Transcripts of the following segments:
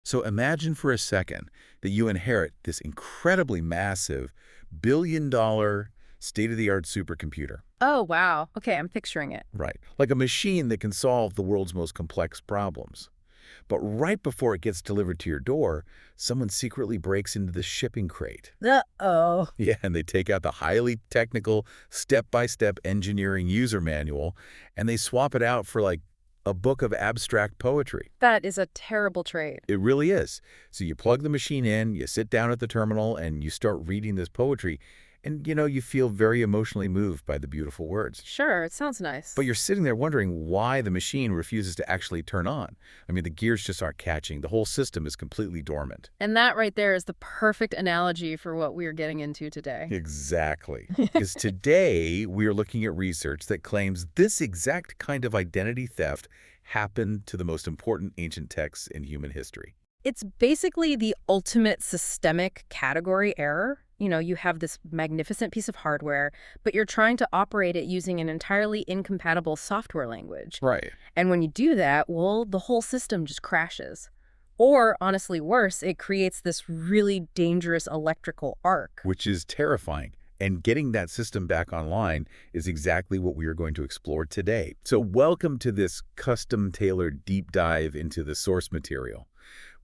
So imagine for a second that you inherit this incredibly massive, billion-dollar, state-of-the-art supercomputer. Oh, wow. Okay, I'm picturing it. Right. Like a machine that can solve the world's most complex problems. But right before it gets delivered to your door, someone secretly breaks into the shipping crate. Uh-oh. Yeah, and they take out the highly technical, step-by-step engineering user manual, and they swap it out for, like, a book of abstract poetry. That is a terrible trade. It really is. So you plug the machine in, you sit down at the terminal, and you start reading this poetry, and, you feel very emotionally moved by the beautiful words. Sure, it sounds nice. But you're sitting there wondering why the machine refuses to actually turn on. I mean, the gears just aren't catching. The whole system is completely dormant. And that right there is the perfect analogy for what we are getting into today. Exactly. Because today we are looking at research that claims this exact kind of identity theft happened to the most important ancient texts in human history. It's basically the ultimate systemic category error. You have this magnificent piece of hardware, but you're trying to operate it using an entirely incompatible software language. Right. And when you do that, well, the whole system just crashes. Or, honestly worse, it creates this really dangerous electrical arc. Which is terrifying. And getting that system back online is exactly what we are going to explore today. So welcome to this custom-tailored deep dive into the source material.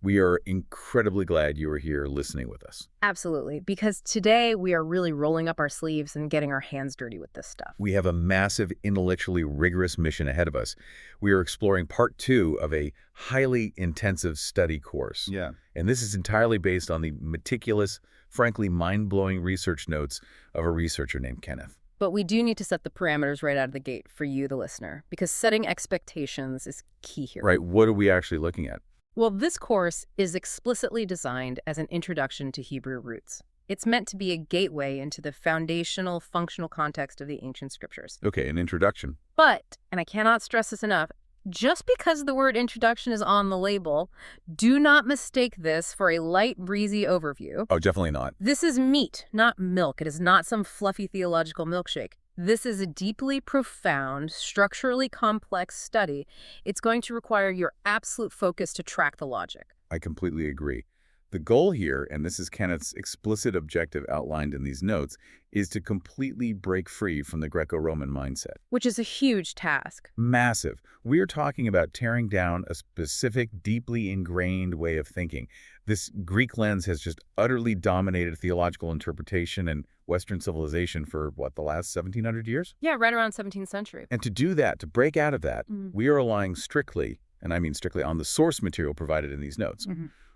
We are incredibly glad you are here listening with us. Absolutely, because today we are really rolling up our sleeves and getting our hands dirty with this stuff. We have a massive, intellectually rigorous mission ahead of us. We are exploring part 2 of a highly intensive study course. Yeah. And this is entirely based on the meticulous, frankly mind-blowing research notes of a researcher named Kenneth. But we do need to set the parameters right out of the gate for you, the listener, because setting expectations is key here. Right, what are we actually looking at? Well, this course is explicitly designed as an introduction to Hebrew roots. It's meant to be a gateway into the foundational, functional context of the ancient scriptures. Okay, an introduction. But, and I cannot stress this enough, just because the word introduction is on the label, do not mistake this for a light, breezy overview. Oh, definitely not. This is meat, not milk. It is not some fluffy theological milkshake. This is a deeply profound, structurally complex study. It's going to require your absolute focus to track the logic. I completely agree. The goal here, and this is Kenneth's explicit objective outlined in these notes, is to completely break free from the Greco-Roman mindset. Which is a huge task. Massive. We're talking about tearing down a specific, deeply ingrained way of thinking. This Greek lens has just utterly dominated theological interpretation and Western civilization for, what, the last 1,700 years? Yeah, right around 17th century. And to do that, to break out of that, we are relying strictly, and I mean strictly, on the source material provided in these notes.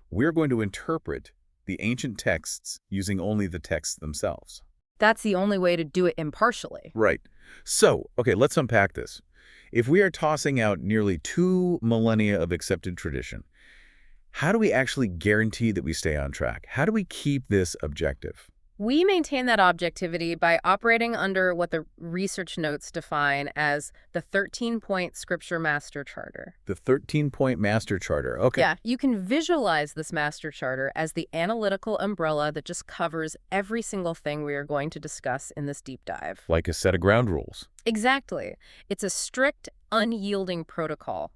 We're going to interpret the ancient texts using only the texts themselves. That's the only way to do it impartially. Right. So, okay, let's unpack this. If we are tossing out nearly 2 millennia of accepted tradition, how do we actually guarantee that we stay on track? How do we keep this objective? We maintain that objectivity by operating under what the research notes define as the 13-point Scripture Master Charter. The 13-point Master Charter. Okay. Yeah, you can visualize this Master Charter as the analytical umbrella that just covers every single thing we are going to discuss in this deep dive. Like a set of ground rules. Exactly. It's a strict, unyielding protocol.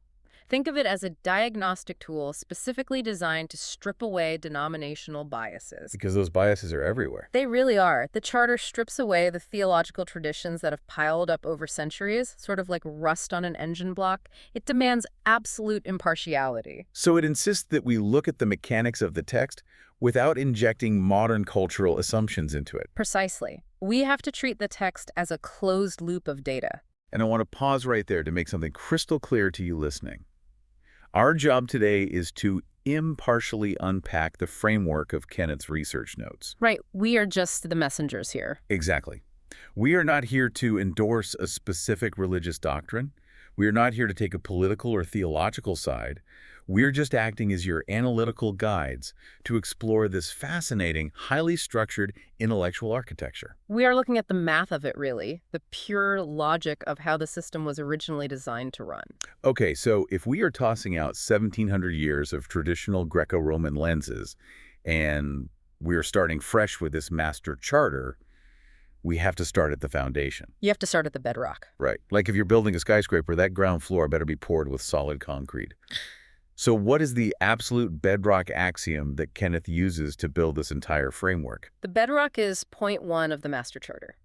Think of it as a diagnostic tool specifically designed to strip away denominational biases. Because those biases are everywhere. They really are. The Charter strips away the theological traditions that have piled up over centuries, sort of like rust on an engine block. It demands absolute impartiality. So it insists that we look at the mechanics of the text without injecting modern cultural assumptions into it. Precisely. We have to treat the text as a closed loop of data. And I want to pause right there to make something crystal clear to you listening. Our job today is to impartially unpack the framework of Kenneth's research notes. Right. We are just the messengers here. Exactly. We are not here to endorse a specific religious doctrine. We are not here to take a political or theological side. We're just acting as your analytical guides to explore this fascinating, highly structured intellectual architecture. We are looking at the math of it, really, the pure logic of how the system was originally designed to run. Okay, so if we are tossing out 1,700 years of traditional Greco-Roman lenses and we're starting fresh with this master charter, we have to start at the foundation. You have to start at the bedrock. Right. Like if you're building a skyscraper, that ground floor better be poured with solid concrete. So what is the absolute bedrock axiom that Kenneth uses to build this entire framework? The bedrock is point one of the Master Charter,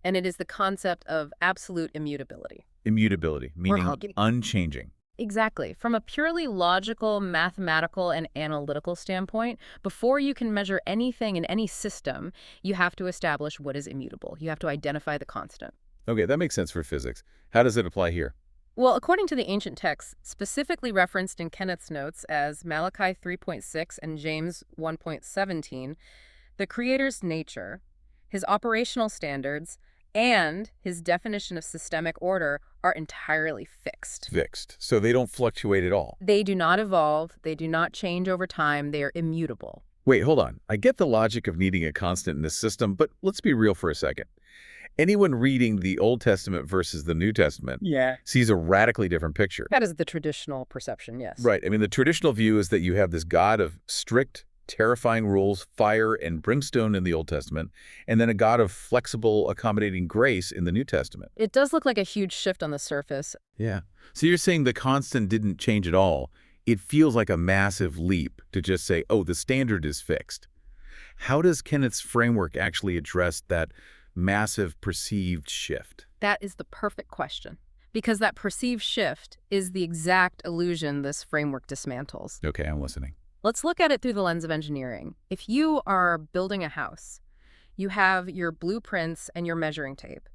and it is the concept of absolute immutability. Immutability, Or meaning hugging. unchanging. Exactly. From a purely logical, mathematical, and analytical standpoint, before you can measure anything in any system, you have to establish what is immutable. You have to identify the constant. Okay, that makes sense for physics. How does it apply here? Well, according to the ancient texts, specifically referenced in Kenneth's notes as Malachi 3.6 and James 1.17, the Creator's nature, his operational standards, and his definition of systemic order are entirely fixed. Fixed. So they don't fluctuate at all. They do not evolve, they do not change over time, they are immutable. Wait, hold on. I get the logic of needing a constant in this system, but let's be real for a second. Anyone reading the Old Testament versus the New Testament sees a radically different picture. That is the traditional perception, yes. Right. I mean, the traditional view is that you have this God of strict, terrifying rules, fire and brimstone in the Old Testament, and then a God of flexible, accommodating grace in the New Testament. It does look like a huge shift on the surface. Yeah. So you're saying the constant didn't change at all. It feels like a massive leap to just say, oh, the standard is fixed. How does Kenneth's framework actually address that massive perceived shift? That is the perfect question, because that perceived shift is the exact illusion this framework dismantles. Okay, I'm listening. Let's look at it through the lens of engineering. If you are building a house, you have your blueprints and your measuring tape.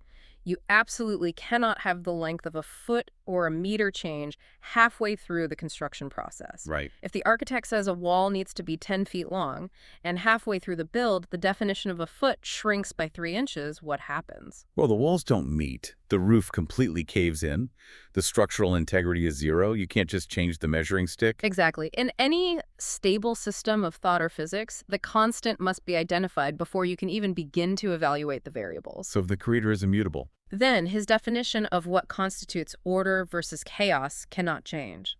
You absolutely cannot have the length of a foot or a meter change halfway through the construction process. Right. If the architect says a wall needs to be 10 feet long, and halfway through the build, the definition of a foot shrinks by 3 inches, what happens? Well, the walls don't meet. The roof completely caves in. The structural integrity is zero. You can't just change the measuring stick. Exactly. In any stable system of thought or physics, the constant must be identified before you can even begin to evaluate the variables. So if the creator is immutable. Then, his definition of what constitutes order versus chaos cannot change.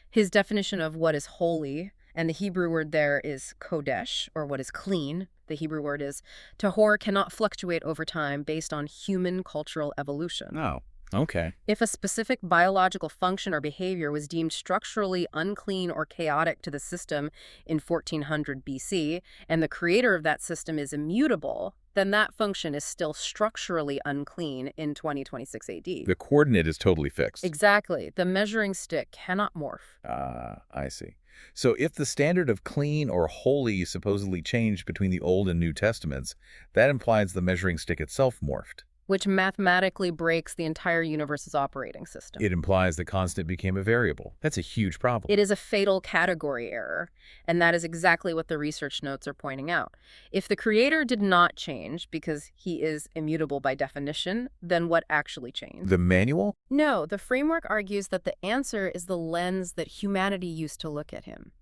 His definition of what is holy, and the Hebrew word there is kodesh, or what is clean, the Hebrew word is tahor, cannot fluctuate over time based on human cultural evolution. Oh, okay. If a specific biological function or behavior was deemed structurally unclean or chaotic to the system in 1400 BC, and the creator of that system is immutable, then that function is still structurally unclean in 2026 AD. The coordinate is totally fixed. Exactly. The measuring stick cannot morph. I see. So if the standard of clean or holy supposedly changed between the Old and New Testaments, that implies the measuring stick itself morphed. Which mathematically breaks the entire universe's operating system. It implies the constant became a variable. That's a huge problem. It is a fatal category error, and that is exactly what the research notes are pointing out. If the creator did not change because he is immutable by definition, then what actually changed? The manual? No, the framework argues that the answer is the lens that humanity used to look at him.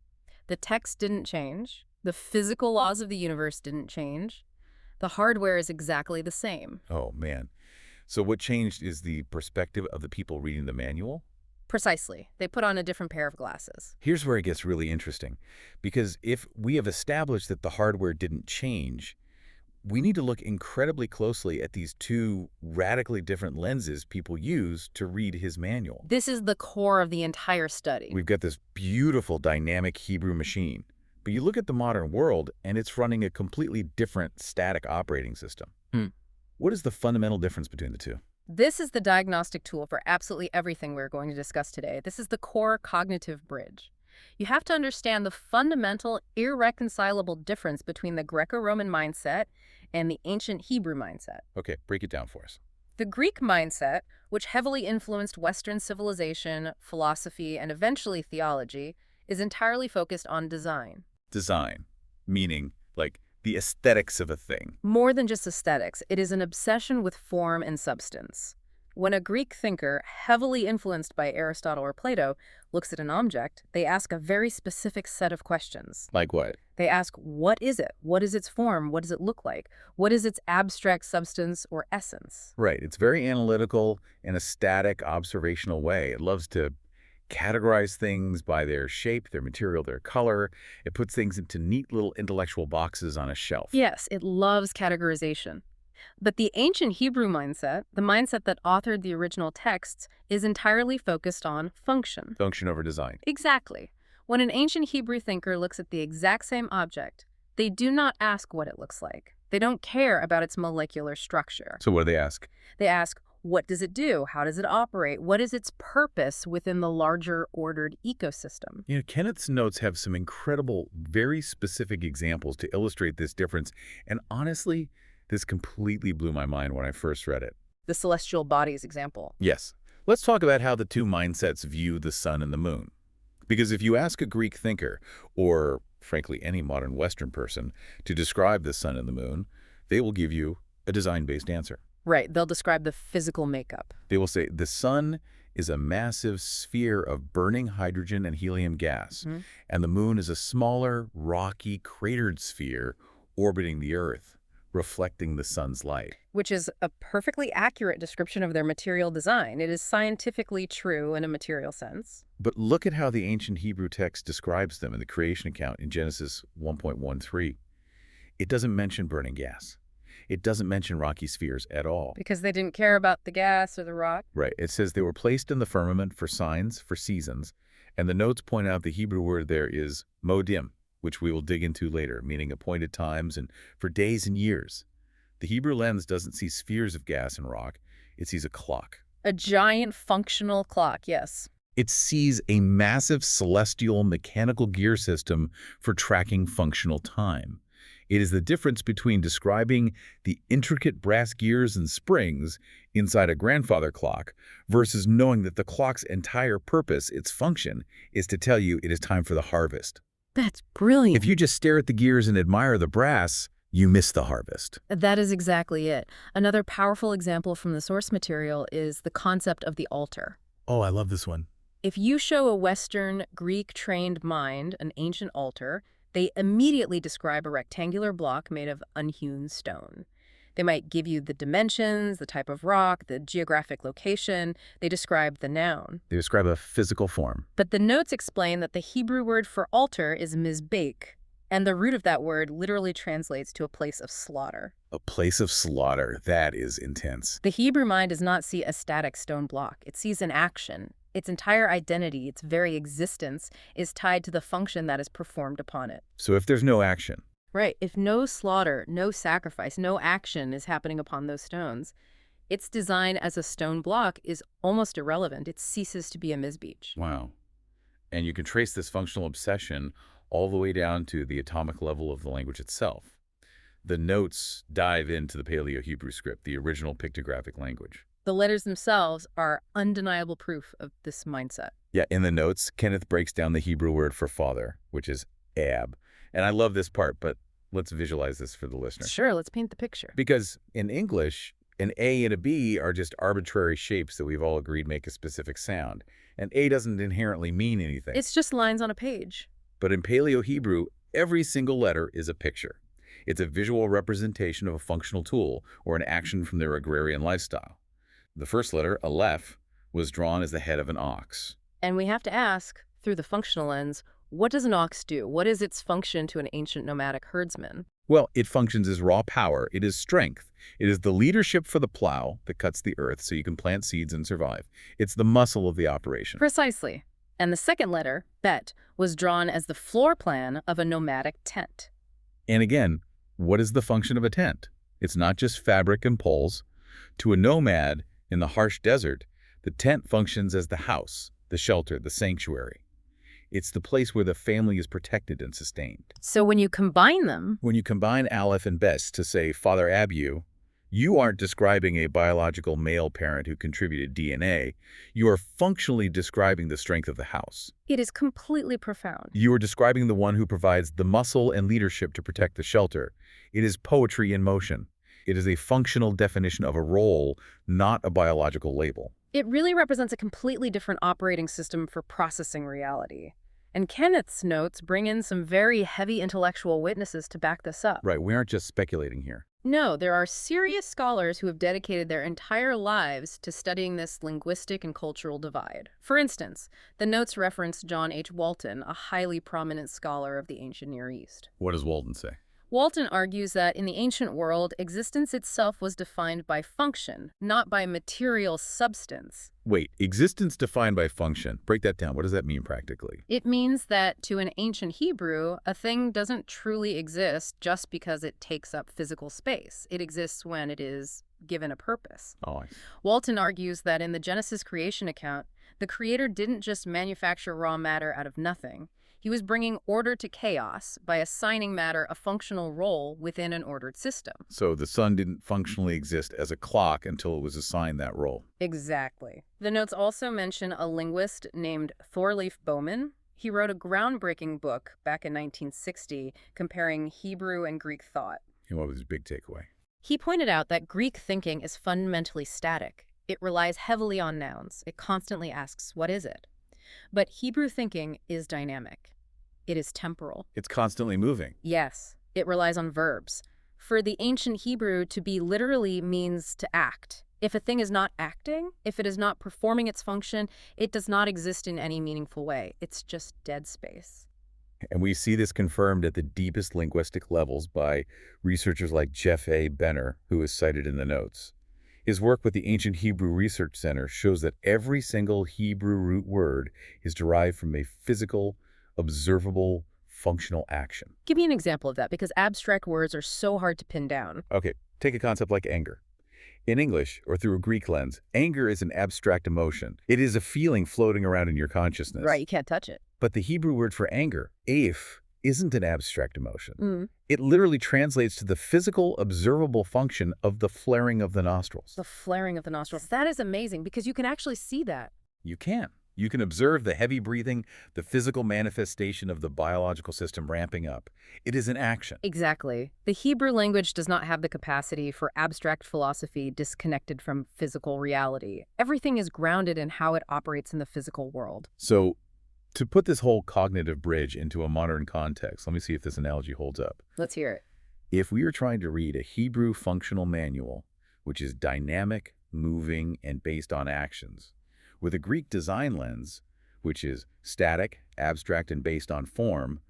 The text didn't change. The physical laws of the universe didn't change. The hardware is exactly the same. Oh, man. So what changed is the perspective of the people reading the manual? Precisely. They put on a different pair of glasses. Here's where it gets really interesting. Because if we have established that the hardware didn't change, we need to look incredibly closely at these two radically different lenses people use to read his manual. This is the core of the entire study. We've got this beautiful dynamic Hebrew machine. But you look at the modern world, and it's running a completely different static operating system. What is the fundamental difference between the two? This is the diagnostic tool for absolutely everything we're going to discuss today. This is the core cognitive bridge. You have to understand the fundamental, irreconcilable difference between the Greco-Roman mindset and the ancient Hebrew mindset. Okay, break it down for us. The Greek mindset, which heavily influenced Western civilization, philosophy, and eventually theology, is entirely focused on design. Design, meaning like the aesthetics of a thing. More than just aesthetics, it is an obsession with form and substance. When a Greek thinker, heavily influenced by Aristotle or Plato, looks at an object, they ask a very specific set of questions. Like what? They ask, what is it? What is its form? What does it look like? What is its abstract substance or essence? Right. It's very analytical in a static, observational way. It loves to categorize things by their shape, their material, their color. It puts things into neat little intellectual boxes on a shelf. Yes, it loves categorization. But the ancient Hebrew mindset, the mindset that authored the original texts, is entirely focused on function. Function over design. Exactly. When an ancient Hebrew thinker looks at the exact same object, they do not ask what it looks like. They don't care about its molecular structure. So what do they ask? They ask, what does it do? How does it operate? What is its purpose within the larger ordered ecosystem? You know, Kenneth's notes have some incredible, very specific examples to illustrate this difference. And honestly, this completely blew my mind when I first read it. The celestial bodies example. Yes. Let's talk about how the two mindsets view the sun and the moon. Because if you ask a Greek thinker, or frankly any modern Western person, to describe the sun and the moon, they will give you a design-based answer. Right, they'll describe the physical makeup. They will say the sun is a massive sphere of burning hydrogen and helium gas, and the moon is a smaller, rocky, cratered sphere orbiting the Earth, reflecting the sun's light. Which is a perfectly accurate description of their material design. It is scientifically true in a material sense. But look at how the ancient Hebrew text describes them in the creation account in Genesis 1.13. It doesn't mention burning gas. It doesn't mention rocky spheres at all. Because they didn't care about the gas or the rock? Right. It says they were placed in the firmament for signs, for seasons, and the notes point out the Hebrew word there is modim, which we will dig into later, meaning appointed times and for days and years. The Hebrew lens doesn't see spheres of gas and rock. It sees a clock. A giant functional clock, yes. It sees a massive celestial mechanical gear system for tracking functional time. It is the difference between describing the intricate brass gears and springs inside a grandfather clock versus knowing that the clock's entire purpose, its function, is to tell you it is time for the harvest. That's brilliant. If you just stare at the gears and admire the brass, you miss the harvest. That is exactly it. Another powerful example from the source material is the concept of the altar. Oh, I love this one. If you show a Western, Greek-trained mind an ancient altar, they immediately describe a rectangular block made of unhewn stone. They might give you the dimensions, the type of rock, the geographic location. They describe the noun. They describe a physical form. But the notes explain that the Hebrew word for altar is mizbeach, and the root of that word literally translates to a place of slaughter. A place of slaughter. That is intense. The Hebrew mind does not see a static stone block. It sees an action. Its entire identity, its very existence, is tied to the function that is performed upon it. So if there's no action. Right. If no slaughter, no sacrifice, no action is happening upon those stones, its design as a stone block is almost irrelevant. It ceases to be a mizbeach. Wow. And you can trace this functional obsession all the way down to the atomic level of the language itself. The notes dive into the Paleo-Hebrew script, the original pictographic language. The letters themselves are undeniable proof of this mindset. Yeah, in the notes, Kenneth breaks down the Hebrew word for father, which is ab. And I love this part, but let's visualize this for the listener. Sure, let's paint the picture. Because in English, an A and a B are just arbitrary shapes that we've all agreed make a specific sound. And A doesn't inherently mean anything. It's just lines on a page. But in Paleo-Hebrew, every single letter is a picture. It's a visual representation of a functional tool or an action from their agrarian lifestyle. The first letter, aleph, was drawn as the head of an ox. And we have to ask, through the functional lens, what does an ox do? What is its function to an ancient nomadic herdsman? Well, it functions as raw power. It is strength. It is the leadership for the plow that cuts the earth so you can plant seeds and survive. It's the muscle of the operation. Precisely. And the second letter, bet, was drawn as the floor plan of a nomadic tent. And again, what is the function of a tent? It's not just fabric and poles. To a nomad in the harsh desert, the tent functions as the house, the shelter, the sanctuary. It's the place where the family is protected and sustained. So when you combine them... When you combine aleph and bet to say Father Abu, you aren't describing a biological male parent who contributed DNA. You are functionally describing the strength of the house. It is completely profound. You are describing the one who provides the muscle and leadership to protect the shelter. It is poetry in motion. It is a functional definition of a role, not a biological label. It really represents a completely different operating system for processing reality. And Kenneth's notes bring in some very heavy intellectual witnesses to back this up. Right, we aren't just speculating here. No, there are serious scholars who have dedicated their entire lives to studying this linguistic and cultural divide. For instance, the notes reference John H. Walton, a highly prominent scholar of the ancient Near East. What does Walton say? Walton argues that in the ancient world, existence itself was defined by function, not by material substance. Wait, existence defined by function. Break that down. What does that mean practically? It means that to an ancient Hebrew, a thing doesn't truly exist just because it takes up physical space. It exists when it is given a purpose. Oh, Walton argues that in the Genesis creation account, the Creator didn't just manufacture raw matter out of nothing. He was bringing order to chaos by assigning matter a functional role within an ordered system. so the sun didn't functionally exist as a clock until it was assigned that role. Exactly. The notes also mention a linguist named Thorleif Bowman. He wrote a groundbreaking book back in 1960 comparing Hebrew and Greek thought. And what was his big takeaway? He pointed out that Greek thinking is fundamentally static. It relies heavily on nouns. It constantly asks, what is it? But Hebrew thinking is dynamic. It is temporal. It's constantly moving. Yes, it relies on verbs. For the ancient Hebrew, to be literally means to act. If a thing is not acting, if it is not performing its function, it does not exist in any meaningful way. It's just dead space. And we see this confirmed at the deepest linguistic levels by researchers like Jeff A. Benner, who is cited in the notes. His work with the Ancient Hebrew Research Center shows that every single Hebrew root word is derived from a physical, observable, functional action. Give me an example of that, because abstract words are so hard to pin down. Okay, take a concept like anger. In English, or through a Greek lens, anger is an abstract emotion. It is a feeling floating around in your consciousness. Right, you can't touch it. But the Hebrew word for anger, aif, isn't an abstract emotion. Mm. It literally translates to the physical, observable function of the flaring of the nostrils. The flaring of the nostrils. That is amazing, because you can actually see that. You can. You can observe the heavy breathing, the physical manifestation of the biological system ramping up. It is an action. Exactly. The Hebrew language does not have the capacity for abstract philosophy disconnected from physical reality. Everything is grounded in how it operates in the physical world. So, to put this whole cognitive bridge into a modern context, let me see if this analogy holds up. Let's hear it. If we are trying to read a Hebrew functional manual, which is dynamic, moving, and based on actions, with a Greek design lens, which is static, abstract, and based on form,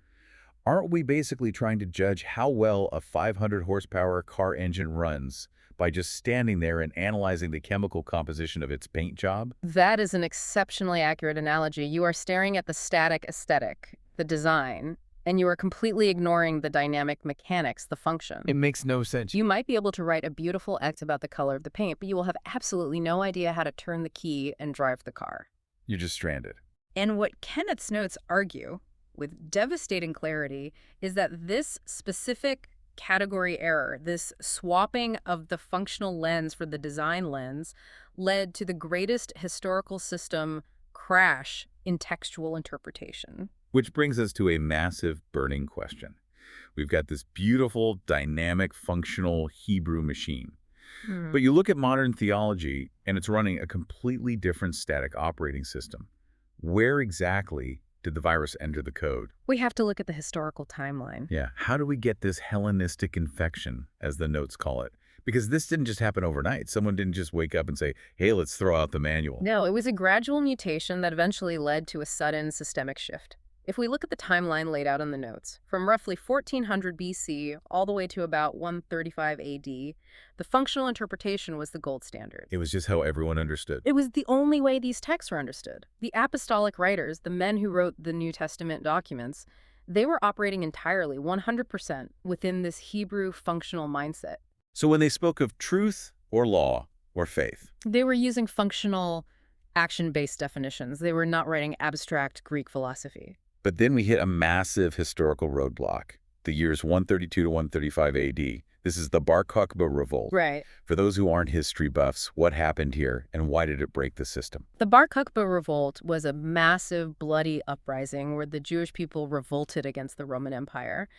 aren't we basically trying to judge how well a 500 horsepower car engine runs by just standing there and analyzing the chemical composition of its paint job? That is an exceptionally accurate analogy. You are staring at the static aesthetic, the design, and you are completely ignoring the dynamic mechanics, the function. It makes no sense. You might be able to write a beautiful X about the color of the paint, but you will have absolutely no idea how to turn the key and drive the car. You're just stranded. And what Kenneth's notes argue, with devastating clarity, is that this specific category error, this swapping of the functional lens for the design lens, led to the greatest historical system crash in textual interpretation. Which brings us to a massive burning question. We've got this beautiful, dynamic, functional Hebrew machine. But you look at modern theology, and it's running a completely different static operating system. Where exactly did the virus enter the code? We have to look at the historical timeline. Yeah, how do we get this Hellenistic infection, as the notes call it? Because this didn't just happen overnight. Someone didn't just wake up and say, hey, let's throw out the manual. No, it was a gradual mutation that eventually led to a sudden systemic shift. If we look at the timeline laid out in the notes, from roughly 1400 BC all the way to about 135 AD, the functional interpretation was the gold standard. It was just how everyone understood. It was the only way these texts were understood. The apostolic writers, the men who wrote the New Testament documents, they were operating entirely, 100%, within this Hebrew functional mindset. So when they spoke of truth or law or faith, They were using functional, action-based definitions. They were not writing abstract Greek philosophy. but then we hit a massive historical roadblock, the years 132 to 135 AD. This is the Bar Kokhba revolt. Right. For those who aren't history buffs, what happened here and why did it break the system? The Bar Kokhba revolt was a massive, bloody uprising where the Jewish people revolted against the Roman Empire.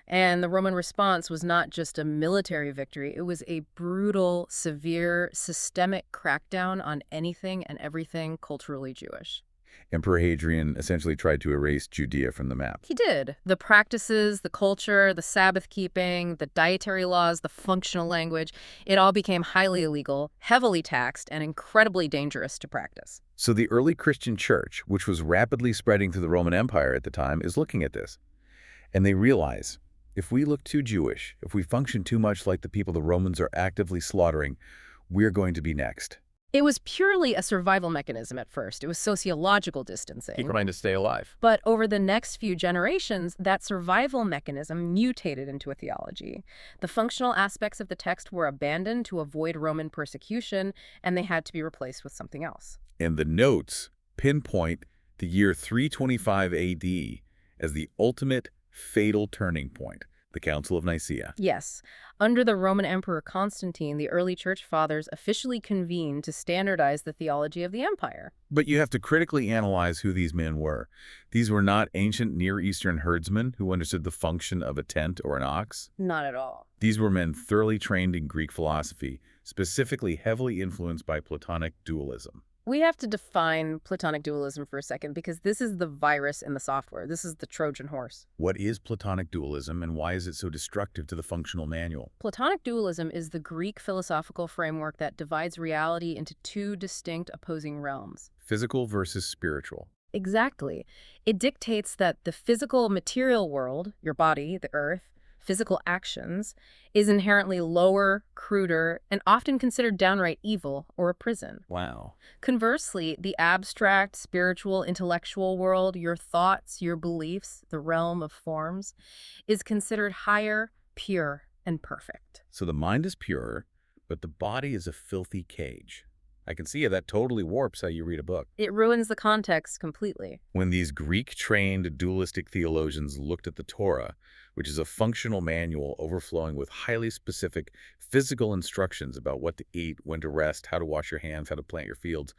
And the Roman response was not just a military victory, it was a brutal, severe, systemic crackdown on anything and everything culturally Jewish. Emperor Hadrian essentially tried to erase Judea from the map. He did. The practices, the culture, the Sabbath keeping, the dietary laws, the functional language, it all became highly illegal, heavily taxed, and incredibly dangerous to practice. So the early Christian church, which was rapidly spreading through the Roman Empire at the time, is looking at this. And they realize If we look too Jewish, if we function too much like the people the Romans are actively slaughtering, we're going to be next. It was purely a survival mechanism at first. It was sociological distancing. Trying to stay alive. But over the next few generations, that survival mechanism mutated into a theology. The functional aspects of the text were abandoned to avoid Roman persecution, and they had to be replaced with something else. And the notes pinpoint the year 325 AD as the ultimate fatal turning point, the Council of Nicaea. Yes. Under the Roman Emperor Constantine, the early church fathers officially convened to standardize the theology of the empire. But you have to critically analyze who these men were. These were not ancient Near Eastern herdsmen who understood the function of a tent or an ox. Not at all. These were men thoroughly trained in Greek philosophy, specifically heavily influenced by Platonic dualism. We have to define Platonic dualism for a second because this is the virus in the software. This is the Trojan horse. What is Platonic dualism and why is it so destructive to the functional manual? Platonic dualism is the Greek philosophical framework that divides reality into two distinct opposing realms. Physical versus spiritual. Exactly. It dictates that the physical material world, your body, the earth, physical actions, is inherently lower, cruder, and often considered downright evil or a prison. Wow. Conversely, the abstract, spiritual, intellectual world, your thoughts, your beliefs, the realm of forms, is considered higher, pure, and perfect. So the mind is pure, but the body is a filthy cage. I can see how that totally warps how you read a book. It ruins the context completely. When these Greek-trained dualistic theologians looked at the Torah, which is a functional manual overflowing with highly specific physical instructions about what to eat, when to rest, how to wash your hands, how to plant your fields,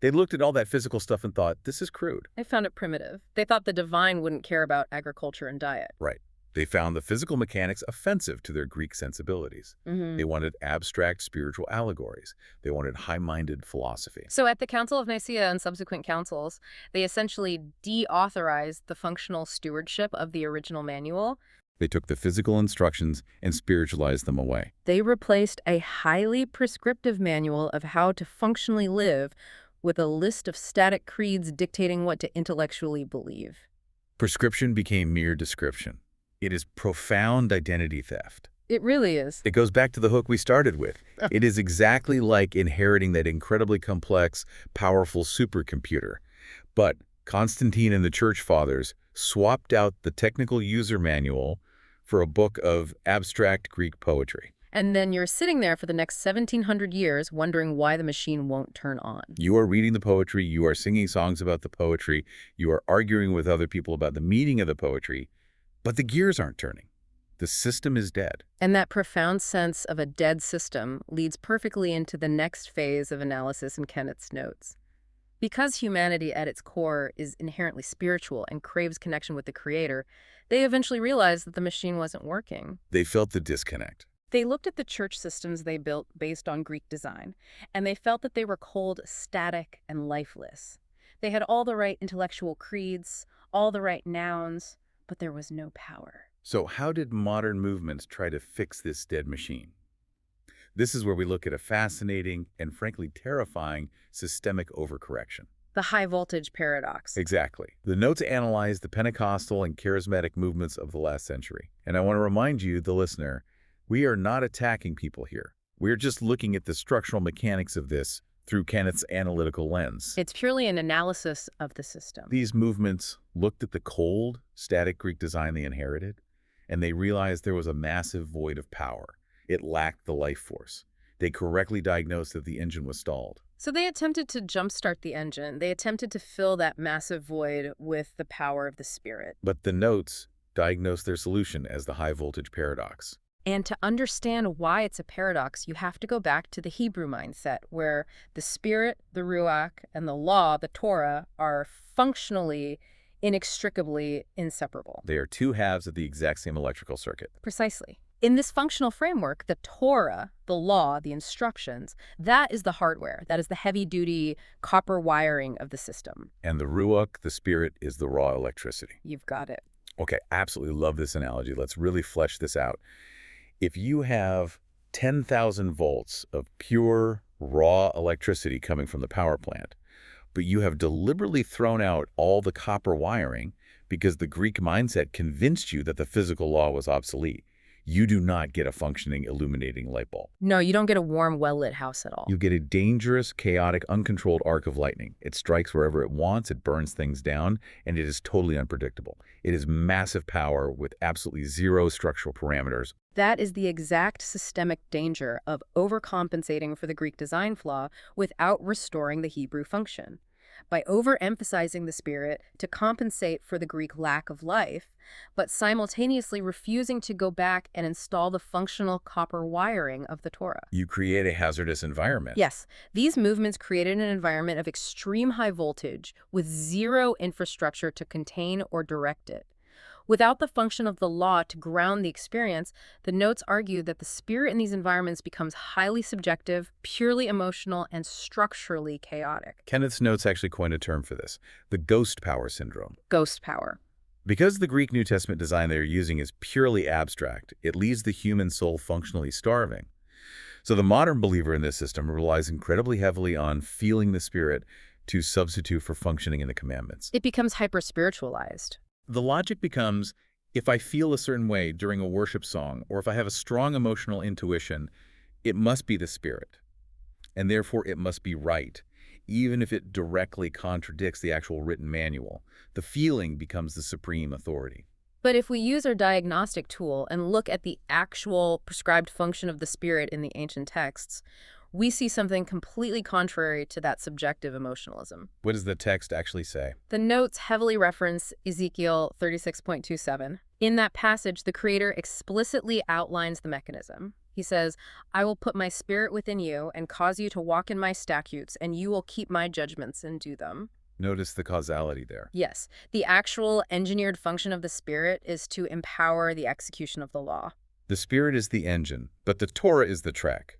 they looked at all that physical stuff and thought, this is crude. They found it primitive. They thought the divine wouldn't care about agriculture and diet. Right. They found the physical mechanics offensive to their Greek sensibilities. They wanted abstract spiritual allegories. They wanted high-minded philosophy. So at the Council of Nicaea and subsequent councils, they essentially deauthorized the functional stewardship of the original manual. They took the physical instructions and spiritualized them away. They replaced a highly prescriptive manual of how to functionally live with a list of static creeds dictating what to intellectually believe. Prescription became mere description. It is profound identity theft. It really is. It goes back to the hook we started with. It is exactly like inheriting that incredibly complex, powerful supercomputer. But Constantine and the Church Fathers swapped out the technical user manual for a book of abstract Greek poetry. And then you're sitting there for the next 1,700 years wondering why the machine won't turn on. You are reading the poetry, you are singing songs about the poetry, you are arguing with other people about the meaning of the poetry, but the gears aren't turning. The system is dead. And that profound sense of a dead system leads perfectly into the next phase of analysis in Kenneth's notes. Because humanity at its core is inherently spiritual and craves connection with the Creator, they eventually realized that the machine wasn't working. They felt the disconnect. They looked at the church systems they built based on Greek design, and they felt that they were cold, static, and lifeless. They had all the right intellectual creeds, all the right nouns, but there was no power. So how did modern movements try to fix this dead machine? This is where we look at a fascinating and frankly terrifying systemic overcorrection. The high-voltage paradox. Exactly. The notes analyze the Pentecostal and charismatic movements of the last century. And I want to remind you, the listener, we are not attacking people here. We're just looking at the structural mechanics of this through Kenneth's analytical lens. It's purely an analysis of the system. These movements looked at the cold, static Greek design they inherited, and they realized there was a massive void of power. It lacked the life force. They correctly diagnosed that the engine was stalled. So they attempted to jumpstart the engine. They attempted to fill that massive void with the power of the Spirit. But the notes diagnosed their solution as the high-voltage paradox. And to understand why it's a paradox, you have to go back to the Hebrew mindset, where the Spirit, the Ruach, and the law, the Torah, are functionally, inextricably inseparable. They are two halves of the exact same electrical circuit. Precisely. In this functional framework, the Torah, the law, the instructions, that is the hardware. That is the heavy-duty copper wiring of the system. And the Ruach, the Spirit, is the raw electricity. You've got it. Okay, absolutely love this analogy. Let's really flesh this out. If you have 10,000 volts of pure, raw electricity coming from the power plant, but you have deliberately thrown out all the copper wiring because the Greek mindset convinced you that the physical law was obsolete. You do not get a functioning, illuminating light bulb. No, you don't get a warm, well-lit house at all. You get a dangerous, chaotic, uncontrolled arc of lightning. It strikes wherever it wants, it burns things down, and it is totally unpredictable. It is massive power with absolutely zero structural parameters. That is the exact systemic danger of overcompensating for the Greek design flaw without restoring the Hebrew function. By overemphasizing the spirit to compensate for the Greek lack of life, but simultaneously refusing to go back and install the functional copper wiring of the Torah. You create a hazardous environment. Yes, these movements created an environment of extreme high voltage with zero infrastructure to contain or direct it. Without the function of the law to ground the experience, the notes argue that the spirit in these environments becomes highly subjective, purely emotional, and structurally chaotic. Kenneth's notes actually coined a term for this, the ghost power syndrome. Ghost power. Because the Greek New Testament design they're using is purely abstract, it leaves the human soul functionally starving. So the modern believer in this system relies incredibly heavily on feeling the spirit to substitute for functioning in the commandments. It becomes hyper-spiritualized. The logic becomes, if I feel a certain way during a worship song, or if I have a strong emotional intuition, it must be the Spirit, and therefore it must be right, even if it directly contradicts the actual written manual. The feeling becomes the supreme authority. But if we use our diagnostic tool and look at the actual prescribed function of the Spirit in the ancient texts, we see something completely contrary to that subjective emotionalism. What does the text actually say? The notes heavily reference Ezekiel 36.27. In that passage, the Creator explicitly outlines the mechanism. He says, "I will put my spirit within you and cause you to walk in my statutes, and you will keep my judgments and do them." Notice the causality there. Yes, the actual engineered function of the Spirit is to empower the execution of the law. The Spirit is the engine, but the Torah is the track.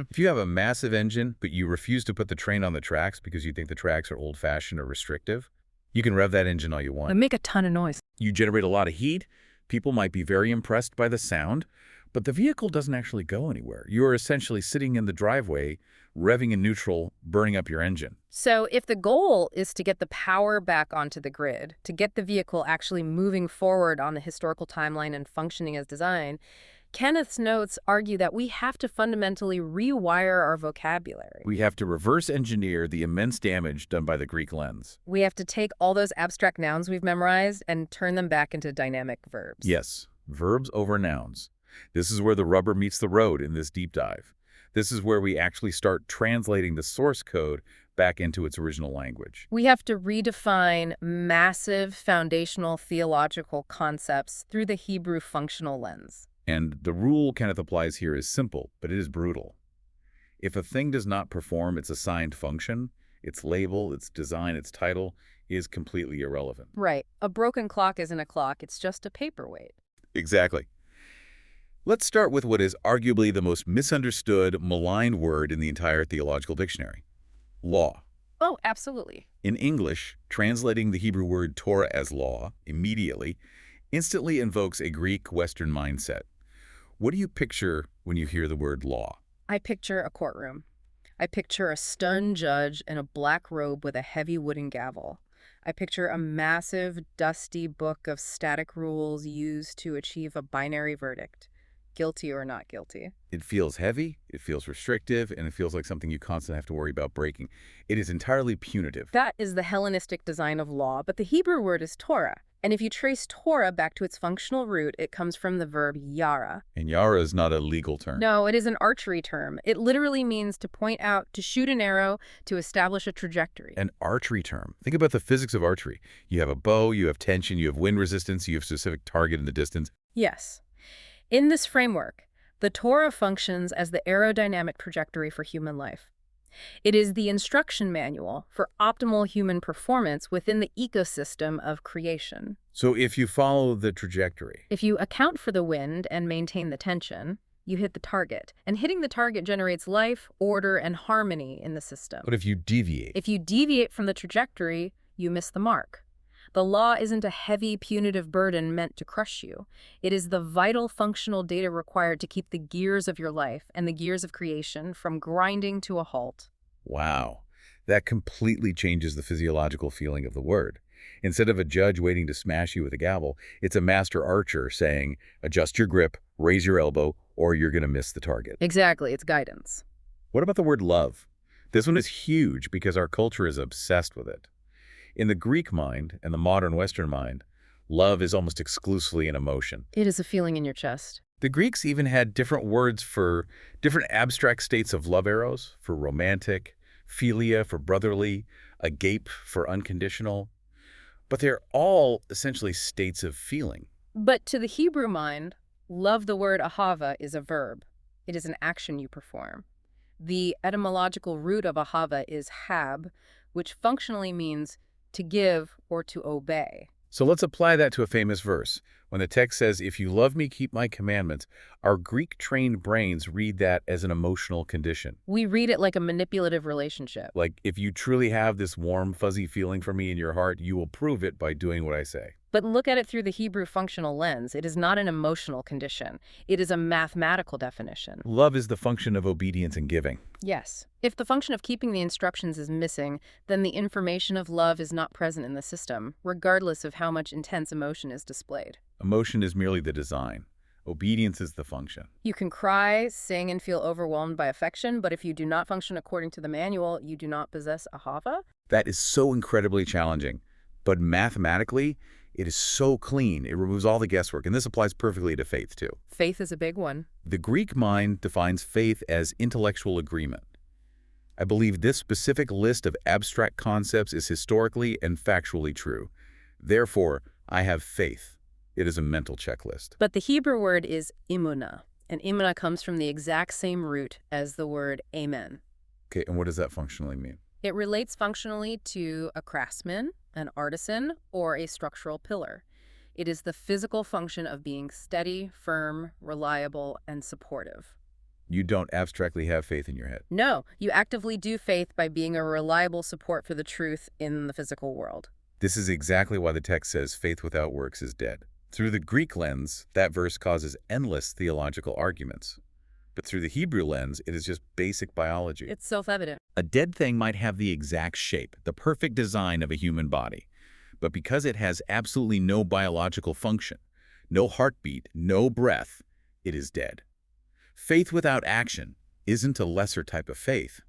If you have a massive engine, but you refuse to put the train on the tracks because you think the tracks are old-fashioned or restrictive, you can rev that engine all you want. They make a ton of noise. You generate a lot of heat. People might be very impressed by the sound, but the vehicle doesn't actually go anywhere. You are essentially sitting in the driveway, revving in neutral, burning up your engine. So if the goal is to get the power back onto the grid, to get the vehicle actually moving forward on the historical timeline and functioning as designed, Kenneth's notes argue that we have to fundamentally rewire our vocabulary. We have to reverse engineer the immense damage done by the Greek lens. We have to take all those abstract nouns we've memorized and turn them back into dynamic verbs. Yes, verbs over nouns. This is where the rubber meets the road in this deep dive. This is where we actually start translating the source code back into its original language. We have to redefine massive foundational theological concepts through the Hebrew functional lens. And the rule Kenneth applies here is simple, but it is brutal. If a thing does not perform its assigned function, its label, its design, its title is completely irrelevant. Right. A broken clock isn't a clock, it's just a paperweight. Exactly. Let's start with what is arguably the most misunderstood, maligned word in the entire theological dictionary: law. Oh, absolutely. In English, translating the Hebrew word Torah as law immediately instantly invokes a Greek Western mindset. What do you picture when you hear the word law? I picture a courtroom. I picture a stern judge in a black robe with a heavy wooden gavel. I picture a massive, dusty book of static rules used to achieve a binary verdict, guilty or not guilty. It feels heavy, it feels restrictive, and it feels like something you constantly have to worry about breaking. It is entirely punitive. That is the Hellenistic design of law, but the Hebrew word is Torah. And if you trace Torah back to its functional root, it comes from the verb yara. And yara is not a legal term. No, it is an archery term. It literally means to point out, to shoot an arrow, to establish a trajectory. An archery term. Think about the physics of archery. You have a bow, you have tension, you have wind resistance, you have a specific target in the distance. Yes. In this framework, the Torah functions as the aerodynamic trajectory for human life. It is the instruction manual for optimal human performance within the ecosystem of creation. So if you follow the trajectory, If you account for the wind and maintain the tension, you hit the target. And hitting the target generates life, order, and harmony in the system. but if you deviate, If you deviate from the trajectory, you miss the mark. The law isn't a heavy, punitive burden meant to crush you. It is the vital functional data required to keep the gears of your life and the gears of creation from grinding to a halt. wow, that completely changes the physiological feeling of the word. Instead of a judge waiting to smash you with a gavel, it's a master archer saying, adjust your grip, raise your elbow, or you're going to miss the target. Exactly, it's guidance. What about the word love? This one is huge because our culture is obsessed with it. In the Greek mind and the modern Western mind, love is almost exclusively an emotion. It is a feeling in your chest. The Greeks even had different words for different abstract states of love eros, for romantic, philia for brotherly, agape for unconditional. But they're all essentially states of feeling. But to the Hebrew mind, love, the word ahava, is a verb. It is an action you perform. The etymological root of ahava is hab, which functionally means to give or to obey. So let's apply that to a famous verse. When the text says, if you love me, keep my commandments, our Greek-trained brains read that as an emotional condition. We read it like a manipulative relationship. Like, if you truly have this warm, fuzzy feeling for me in your heart, you will prove it by doing what I say. But look at it through the Hebrew functional lens. It is not an emotional condition. It is a mathematical definition. Love is the function of obedience and giving. Yes. If the function of keeping the instructions is missing, then the information of love is not present in the system, regardless of how much intense emotion is displayed. Emotion is merely the design. Obedience is the function. You can cry, sing, and feel overwhelmed by affection, but if you do not function according to the manual, you do not possess ahava? That is so incredibly challenging. But mathematically, it is so clean, it removes all the guesswork, and this applies perfectly to faith, too. Faith is a big one. The Greek mind defines faith as intellectual agreement. I believe this specific list of abstract concepts is historically and factually true. Therefore, I have faith. It is a mental checklist. But the Hebrew word is imuna, and imuna comes from the exact same root as the word amen. Okay, and what does that functionally mean? It relates functionally to a craftsman, an artisan, or a structural pillar. It is the physical function of being steady, firm, reliable, and supportive. You don't abstractly have faith in your head. No, you actively do faith by being a reliable support for the truth in the physical world. This is exactly why the text says faith without works is dead. Through the Greek lens, that verse causes endless theological arguments. But through the Hebrew lens, it is just basic biology. It's self-evident. A dead thing might have the exact shape, the perfect design of a human body. But because it has absolutely no biological function, no heartbeat, no breath, it is dead. Faith without action isn't a lesser type of faith.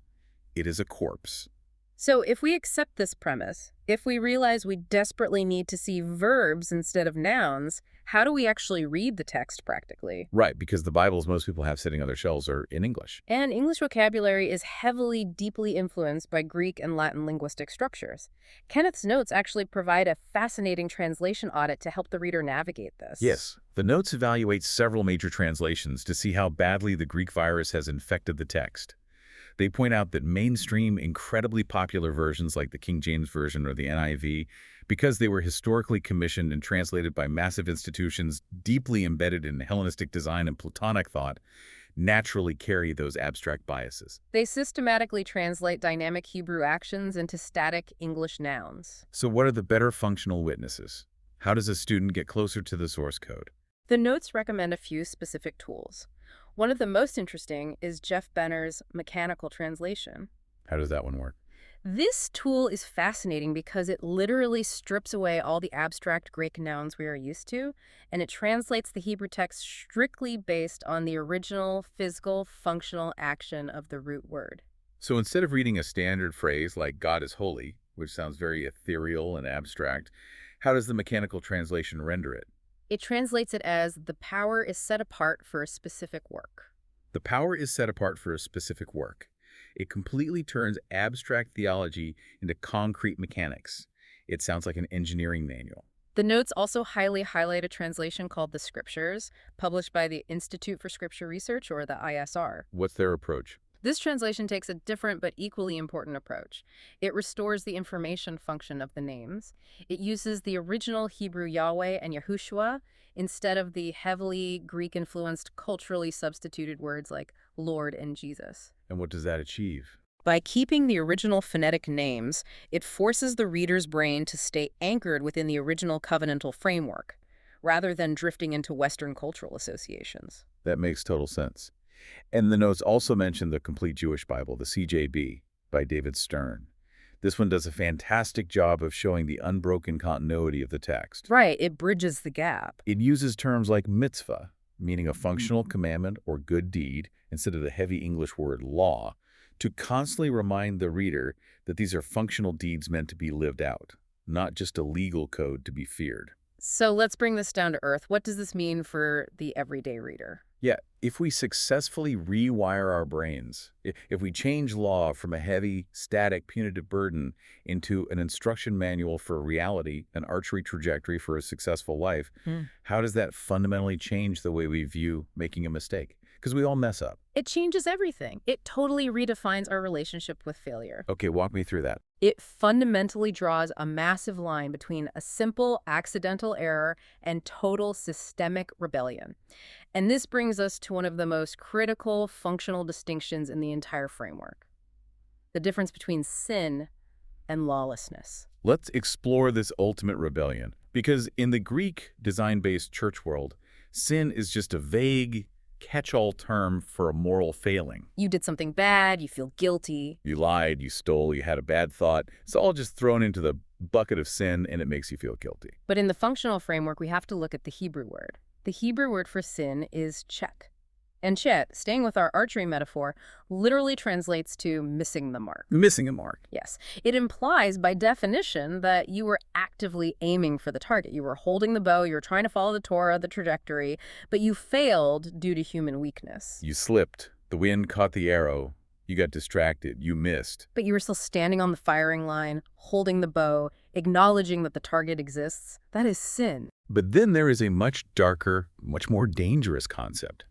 It is a corpse. So if we accept this premise, if we realize we desperately need to see verbs instead of nouns, how do we actually read the text practically? Right, because the Bibles most people have sitting on their shelves are in English. And English vocabulary is heavily, deeply influenced by Greek and Latin linguistic structures. Kenneth's notes actually provide a fascinating translation audit to help the reader navigate this. Yes, the notes evaluate several major translations to see how badly the Greek virus has infected the text. They point out that mainstream, incredibly popular versions like the King James Version or the NIV, because they were historically commissioned and translated by massive institutions deeply embedded in Hellenistic design and Platonic thought, naturally carry those abstract biases. They systematically translate dynamic Hebrew actions into static English nouns. So what are the better functional witnesses? How does a student get closer to the source code? The notes recommend a few specific tools. One of the most interesting is Jeff Benner's mechanical translation. How does that one work? This tool is fascinating because it literally strips away all the abstract Greek nouns we are used to, and it translates the Hebrew text strictly based on the original physical, functional action of the root word. So instead of reading a standard phrase like God is holy, which sounds very ethereal and abstract, how does the mechanical translation render it? It translates it as the power is set apart for a specific work. The power is set apart for a specific work. It completely turns abstract theology into concrete mechanics. It sounds like an engineering manual. The notes also highlight a translation called the Scriptures, published by the Institute for Scripture Research, or the ISR. What's their approach? This translation takes a different but equally important approach. It restores the information function of the names. It uses the original Hebrew Yahweh and Yahushua instead of the heavily Greek-influenced, culturally substituted words like Lord and Jesus. And what does that achieve? By keeping the original phonetic names, it forces the reader's brain to stay anchored within the original covenantal framework, rather than drifting into Western cultural associations. That makes total sense. And the notes also mention the Complete Jewish Bible, the CJB, by David Stern. This one does a fantastic job of showing the unbroken continuity of the text. Right, it bridges the gap. It uses terms like mitzvah, meaning a functional commandment or good deed, instead of the heavy English word law, to constantly remind the reader that these are functional deeds meant to be lived out, not just a legal code to be feared. So let's bring this down to earth. What does this mean for the everyday reader? Yeah, if we successfully rewire our brains, if we change law from a heavy, static, punitive burden into an instruction manual for reality, an archery trajectory for a successful life, how does that fundamentally change the way we view making a mistake? Because we all mess up. It changes everything. It totally redefines our relationship with failure. Okay, walk me through that. It fundamentally draws a massive line between a simple accidental error and total systemic rebellion. And this brings us to one of the most critical functional distinctions in the entire framework: the difference between sin and lawlessness. Let's explore this ultimate rebellion. Because in the Greek design-based church world, sin is just a vague, catch-all term for a moral failing. You did something bad, you feel guilty. You lied, you stole, you had a bad thought. It's all just thrown into the bucket of sin, and it makes you feel guilty. But in the functional framework, we have to look at the Hebrew word. The Hebrew word for sin is chet. And chet, staying with our archery metaphor, literally translates to missing the mark. Missing a mark. Yes. It implies, by definition, that you were actively aiming for the target. You were holding the bow, you were trying to follow the Torah, the trajectory, but you failed due to human weakness. You slipped. The wind caught the arrow. You got distracted. You missed. But you were still standing on the firing line, holding the bow, acknowledging that the target exists. That is sin. But then there is a much darker, much more dangerous concept: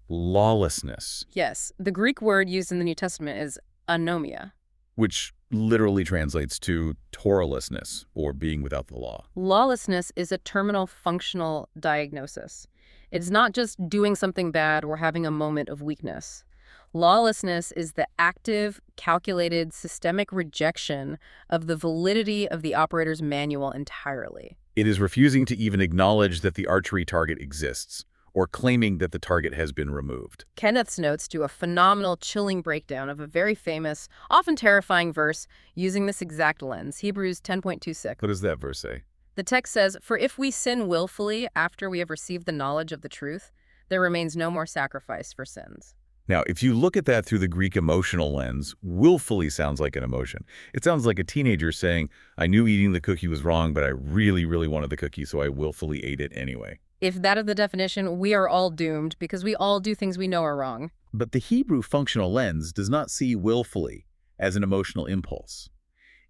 lawlessness, Yes, the Greek word used in the New Testament is anomia. which literally translates to Torahlessness, or being without the law. Lawlessness is a terminal functional diagnosis. It's not just doing something bad or having a moment of weakness. Lawlessness is the active, calculated, systemic rejection of the validity of the operator's manual entirely. It is refusing to even acknowledge that the archery target exists, or claiming that the target has been removed. Kenneth's notes do a phenomenal, chilling breakdown of a very famous, often terrifying verse using this exact lens, Hebrews 10.26. What does that verse say? The text says, "For if we sin willfully after we have received the knowledge of the truth, there remains no more sacrifice for sins." Now, if you look at that through the Greek emotional lens, willfully sounds like an emotion. It sounds like a teenager saying, I knew eating the cookie was wrong, but I really, really wanted the cookie, so I willfully ate it anyway. If that is the definition, we are all doomed because we all do things we know are wrong. But the Hebrew functional lens does not see willfully as an emotional impulse.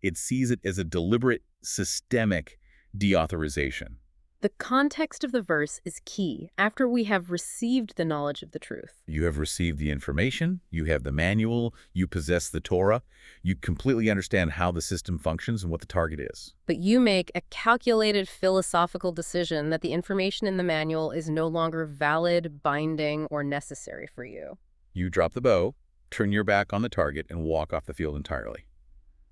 It sees it as a deliberate, systemic deauthorization. The context of the verse is key. After we have received the knowledge of the truth, You have received the information, you have the manual, you possess the Torah, you completely understand how the system functions and what the target is. but you make a calculated philosophical decision that the information in the manual is no longer valid, binding, or necessary for you. You drop the bow, turn your back on the target, and walk off the field entirely.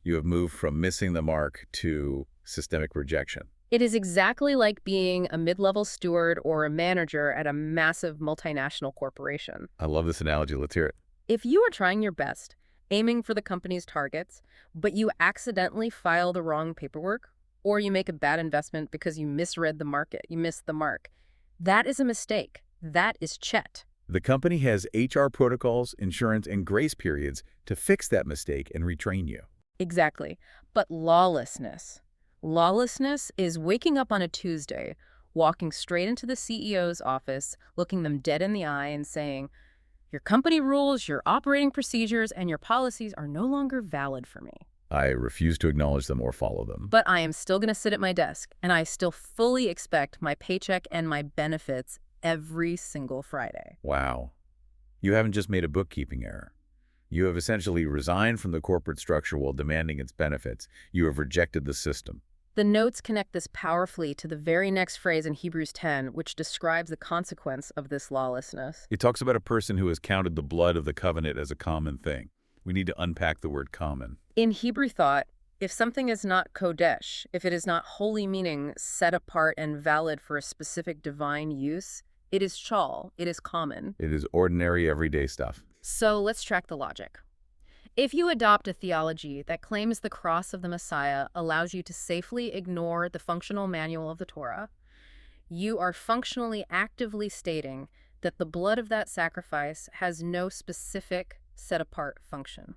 You have moved from missing the mark to systemic rejection. It is exactly like being a mid-level steward or a manager at a massive multinational corporation. I love this analogy. Let's hear it. If you are trying your best, aiming for the company's targets, but you accidentally file the wrong paperwork, or you make a bad investment because you misread the market, you missed the mark, that is a mistake. That is chet. The company has HR protocols, insurance, and grace periods to fix that mistake and retrain you. Exactly. But lawlessness. Lawlessness is waking up on a Tuesday, walking straight into the CEO's office, looking them dead in the eye and saying, "Your company rules, your operating procedures, and your policies are no longer valid for me. I refuse to acknowledge them or follow them. But I am still going to sit at my desk, and I still fully expect my paycheck and my benefits every single Friday." Wow. You haven't just made a bookkeeping error. You have essentially resigned from the corporate structure while demanding its benefits. You have rejected the system. The notes connect this powerfully to the very next phrase in Hebrews 10, which describes the consequence of this lawlessness. It talks about a person who has counted the blood of the covenant as a common thing. We need to unpack the word common. In Hebrew thought, if something is not kodesh, if it is not holy, meaning set apart and valid for a specific divine use, it is shal, it is common. It is ordinary, everyday stuff. So let's track the logic. If you adopt a theology that claims the cross of the Messiah allows you to safely ignore the functional manual of the Torah, you are functionally actively stating that the blood of that sacrifice has no specific set-apart function.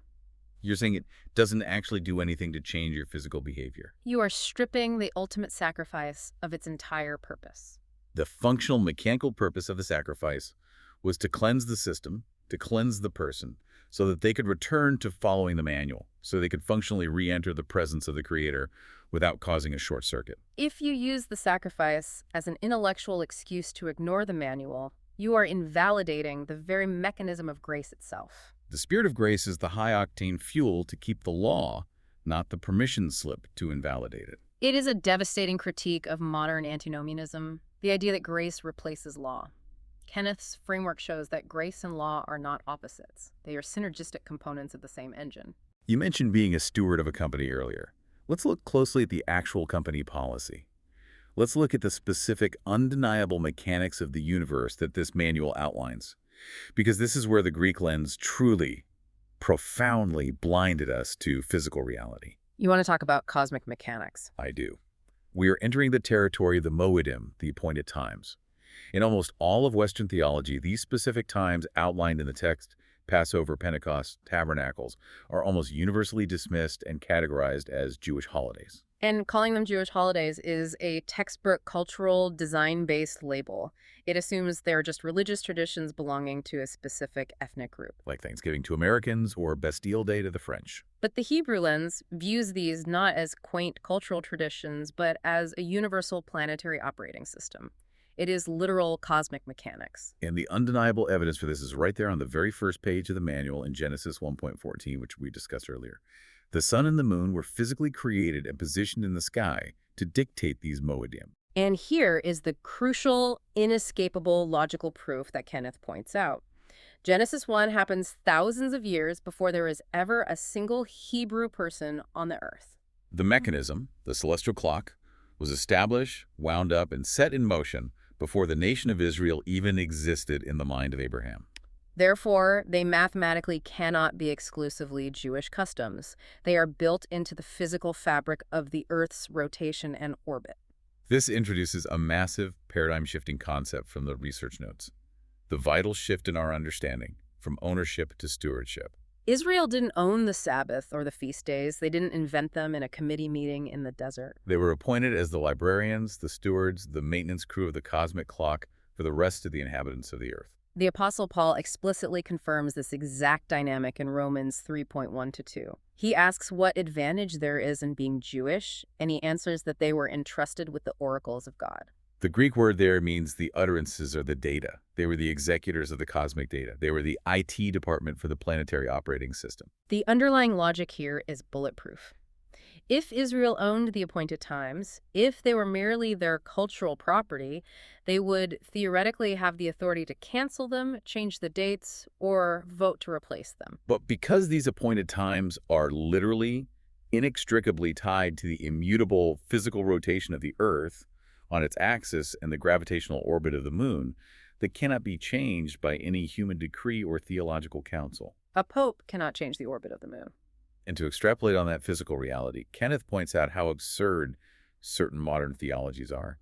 You're saying it doesn't actually do anything to change your physical behavior. You are stripping the ultimate sacrifice of its entire purpose. The functional mechanical purpose of the sacrifice was to cleanse the system, to cleanse the person, so that they could return to following the manual, so they could functionally re-enter the presence of the Creator without causing a short circuit. If you use the sacrifice as an intellectual excuse to ignore the manual, you are invalidating the very mechanism of grace itself. The Spirit of grace is the high-octane fuel to keep the law, not the permission slip to invalidate it. It is a devastating critique of modern antinomianism, the idea that grace replaces law. Kenneth's framework shows that grace and law are not opposites. They are synergistic components of the same engine. You mentioned being a steward of a company earlier. Let's look closely at the actual company policy. Let's look at the specific, undeniable mechanics of the universe that this manual outlines, because this is where the Greek lens truly, profoundly blinded us to physical reality. You want to talk about cosmic mechanics? I do. We are entering the territory of the Moedim, the appointed times. In almost all of Western theology, these specific times outlined in the text, Passover, Pentecost, Tabernacles, are almost universally dismissed and categorized as Jewish holidays. And calling them Jewish holidays is a textbook cultural design-based label. It assumes they're just religious traditions belonging to a specific ethnic group. Like Thanksgiving to Americans or Bastille Day to the French. But the Hebrew lens views these not as quaint cultural traditions, but as a universal planetary operating system. It is literal cosmic mechanics. And the undeniable evidence for this is right there on the very first page of the manual in Genesis 1.14, which we discussed earlier. The sun and the moon were physically created and positioned in the sky to dictate these Moedim. And here is the crucial, inescapable logical proof that Kenneth points out. Genesis 1 happens thousands of years before there is ever a single Hebrew person on the earth. The mechanism, the celestial clock, was established, wound up, and set in motion before the nation of Israel even existed in the mind of Abraham. Therefore, they mathematically cannot be exclusively Jewish customs. They are built into the physical fabric of the Earth's rotation and orbit. This introduces a massive paradigm-shifting concept from the research notes. The vital shift in our understanding, from ownership to stewardship. Israel didn't own the Sabbath or the feast days. They didn't invent them in a committee meeting in the desert. They were appointed as the librarians, the stewards, the maintenance crew of the cosmic clock for the rest of the inhabitants of the earth. The Apostle Paul explicitly confirms this exact dynamic in Romans 3:1-2. He asks what advantage there is in being Jewish, and he answers that they were entrusted with the oracles of God. The Greek word there means the utterances or the data. They were the executors of the cosmic data. They were the IT department for the planetary operating system. The underlying logic here is bulletproof. If Israel owned the appointed times, if they were merely their cultural property, they would theoretically have the authority to cancel them, change the dates, or vote to replace them. But because these appointed times are literally, inextricably tied to the immutable physical rotation of the Earth on its axis and the gravitational orbit of the moon, they cannot be changed by any human decree or theological council. A pope cannot change the orbit of the moon. And to extrapolate on that physical reality, Kenneth points out how absurd certain modern theologies are.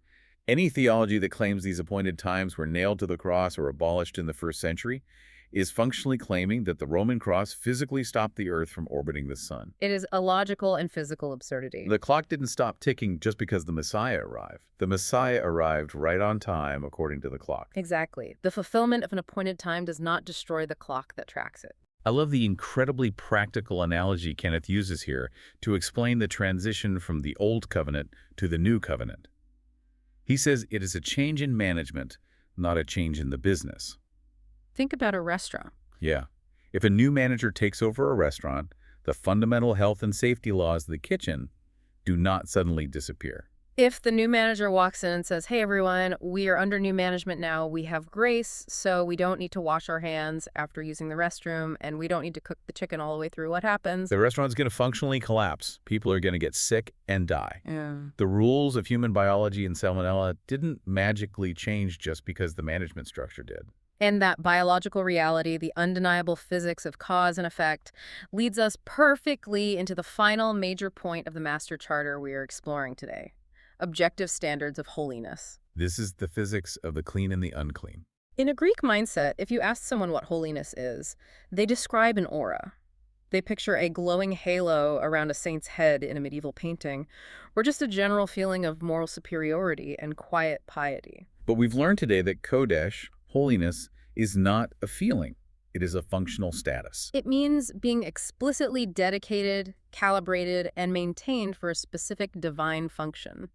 Any theology that claims these appointed times were nailed to the cross or abolished in the first century is functionally claiming that the Roman cross physically stopped the Earth from orbiting the sun. It is illogical and physical absurdity. The clock didn't stop ticking just because the Messiah arrived. The Messiah arrived right on time according to the clock. Exactly. The fulfillment of an appointed time does not destroy the clock that tracks it. I love the incredibly practical analogy Kenneth uses here to explain the transition from the Old Covenant to the New Covenant. He says it is a change in management, not a change in the business. Think about a restaurant. Yeah. If a new manager takes over a restaurant, the fundamental health and safety laws of the kitchen do not suddenly disappear. If the new manager walks in and says, hey, everyone, we are under new management now. We have grace, so we don't need to wash our hands after using the restroom, and we don't need to cook the chicken all the way through. What happens? The restaurant's going to functionally collapse. People are going to get sick and die. Yeah. The rules of human biology and salmonella didn't magically change just because the management structure did. And that biological reality, the undeniable physics of cause and effect, leads us perfectly into the final major point of the Master Charter we are exploring today: objective standards of holiness. This is the physics of the clean and the unclean. In a Greek mindset, if you ask someone what holiness is, they describe an aura. They picture a glowing halo around a saint's head in a medieval painting, or just a general feeling of moral superiority and quiet piety. But we've learned today that Kodesh, holiness, is not a feeling. It is a functional status. It means being explicitly dedicated, calibrated, and maintained for a specific divine function.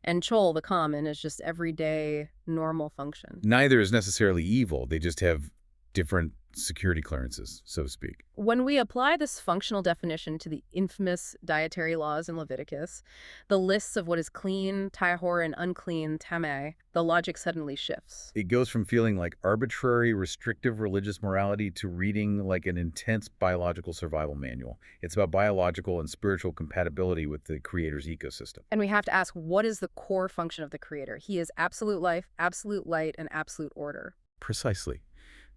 And chol, the common, is just everyday, normal function. Neither is necessarily evil. They just have different security clearances, so to speak. When we apply this functional definition to the infamous dietary laws in Leviticus, the lists of what is clean, tahor, and unclean, tameh, the logic suddenly shifts. It goes from feeling like arbitrary, restrictive religious morality to reading like an intense biological survival manual. It's about biological and spiritual compatibility with the Creator's ecosystem. And we have to ask, what is the core function of the Creator? He is absolute life, absolute light, and absolute order. Precisely.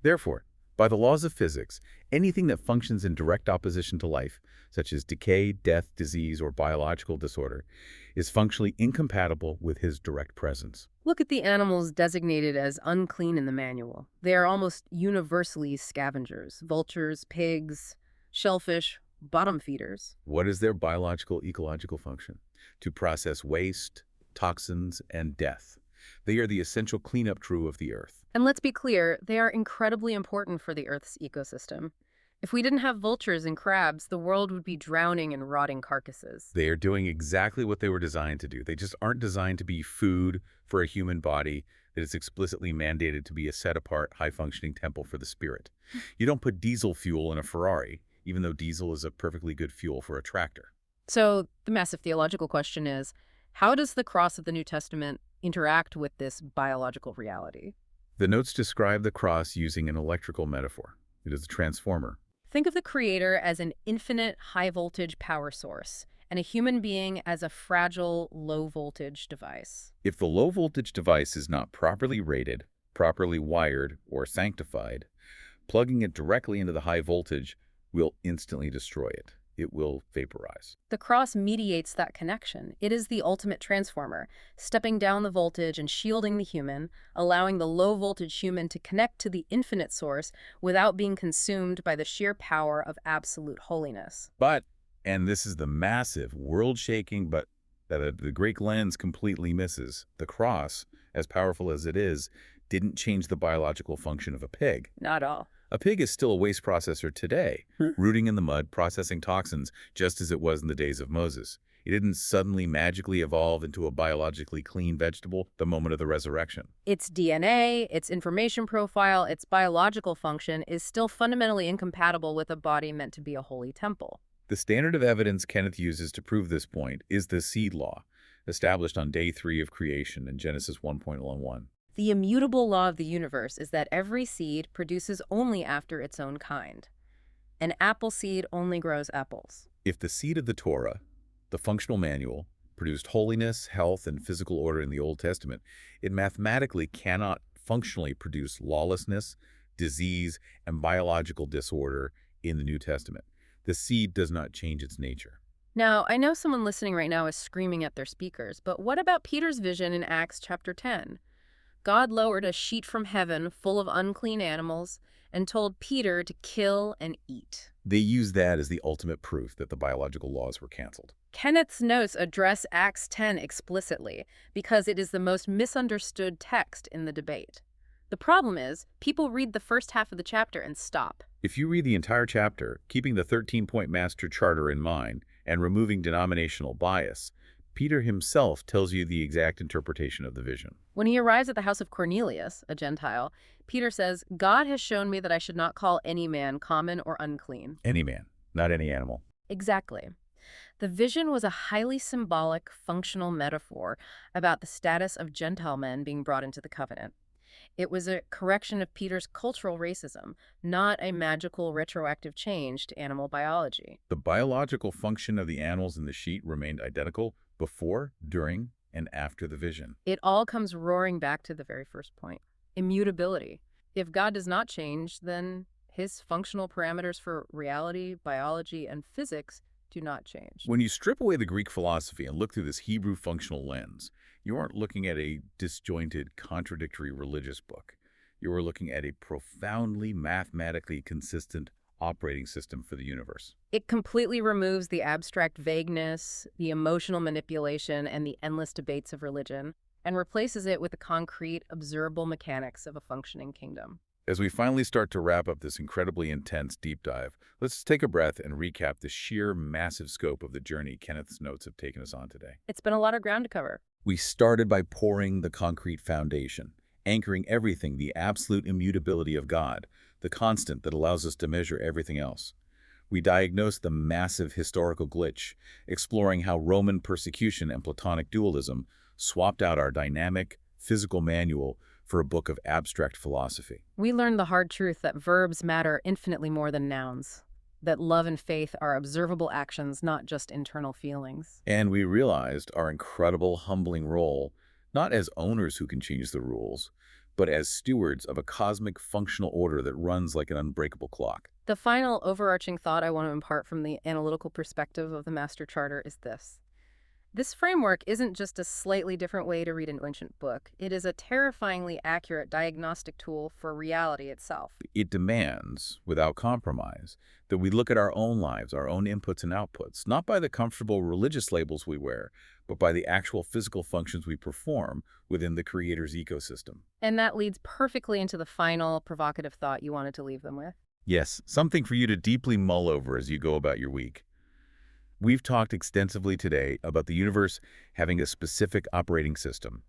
Therefore, by the laws of physics, anything that functions in direct opposition to life, such as decay, death, disease, or biological disorder, is functionally incompatible with his direct presence. Look at the animals designated as unclean in the manual. They are almost universally scavengers: vultures, pigs, shellfish, bottom feeders. What is their biological ecological function? To process waste, toxins, and death. They are the essential cleanup crew of the earth. And let's be clear, they are incredibly important for the Earth's ecosystem. If we didn't have vultures and crabs, the world would be drowning in rotting carcasses. They are doing exactly what they were designed to do. They just aren't designed to be food for a human body that is explicitly mandated to be a set-apart, high-functioning temple for the spirit. You don't put diesel fuel in a Ferrari, even though diesel is a perfectly good fuel for a tractor. So the massive theological question is, how does the cross of the New Testament interact with this biological reality? The notes describe the cross using an electrical metaphor. It is a transformer. Think of the Creator as an infinite high-voltage power source, and a human being as a fragile, low-voltage device. If the low-voltage device is not properly rated, properly wired, or sanctified, plugging it directly into the high voltage will instantly destroy it. It will vaporize. The cross mediates that connection. It is the ultimate transformer, stepping down the voltage and shielding the human, allowing the low-voltage human to connect to the infinite source without being consumed by the sheer power of absolute holiness. But, and this is the massive, world-shaking, but that the Greek lens completely misses, the cross, as powerful as it is, didn't change the biological function of a pig. Not all. A pig is still a waste processor today, rooting in the mud, processing toxins, just as it was in the days of Moses. It didn't suddenly magically evolve into a biologically clean vegetable the moment of the resurrection. Its DNA, its information profile, its biological function is still fundamentally incompatible with a body meant to be a holy temple. The standard of evidence Kenneth uses to prove this point is the seed law, established on day 3 of creation in Genesis 1:11. The immutable law of the universe is that every seed produces only after its own kind. An apple seed only grows apples. If the seed of the Torah, the functional manual, produced holiness, health, and physical order in the Old Testament, it mathematically cannot functionally produce lawlessness, disease, and biological disorder in the New Testament. The seed does not change its nature. Now, I know someone listening right now is screaming at their speakers, but what about Peter's vision in Acts chapter 10? God lowered a sheet from heaven full of unclean animals and told Peter to kill and eat. They use that as the ultimate proof that the biological laws were canceled. Kenneth's notes address Acts 10 explicitly because it is the most misunderstood text in the debate. The problem is, people read the first half of the chapter and stop. If you read the entire chapter, keeping the 13-point master charter in mind and removing denominational bias, Peter himself tells you the exact interpretation of the vision. When he arrives at the house of Cornelius, a Gentile, Peter says, "God has shown me that I should not call any man common or unclean." Any man, not any animal. Exactly. The vision was a highly symbolic, functional metaphor about the status of Gentile men being brought into the covenant. It was a correction of Peter's cultural racism, not a magical retroactive change to animal biology. The biological function of the animals in the sheet remained identical before, during, and after the vision. It all comes roaring back to the very first point: immutability. If God does not change, then his functional parameters for reality, biology, and physics do not change. When you strip away the Greek philosophy and look through this Hebrew functional lens, you aren't looking at a disjointed, contradictory religious book. You are looking at a profoundly mathematically consistent operating system for the universe. It completely removes the abstract vagueness, the emotional manipulation, and the endless debates of religion, and replaces it with the concrete, observable mechanics of a functioning kingdom. As we finally start to wrap up this incredibly intense deep dive, let's take a breath and recap the sheer massive scope of the journey Kenneth's notes have taken us on today. It's been a lot of ground to cover. We started by pouring the concrete foundation, anchoring everything, the absolute immutability of God, the constant that allows us to measure everything else. We diagnosed the massive historical glitch, exploring how Roman persecution and Platonic dualism swapped out our dynamic, physical manual for a book of abstract philosophy. We learned the hard truth that verbs matter infinitely more than nouns, that love and faith are observable actions, not just internal feelings. And we realized our incredible, humbling role, not as owners who can change the rules, but as stewards of a cosmic functional order that runs like an unbreakable clock. The final overarching thought I want to impart from the analytical perspective of the Master Charter is this. This framework isn't just a slightly different way to read an ancient book. It is a terrifyingly accurate diagnostic tool for reality itself. It demands, without compromise, that we look at our own lives, our own inputs and outputs, not by the comfortable religious labels we wear, but by the actual physical functions we perform within the Creator's ecosystem. And that leads perfectly into the final provocative thought you wanted to leave them with. Yes, something for you to deeply mull over as you go about your week. We've talked extensively today about the universe having a specific operating system,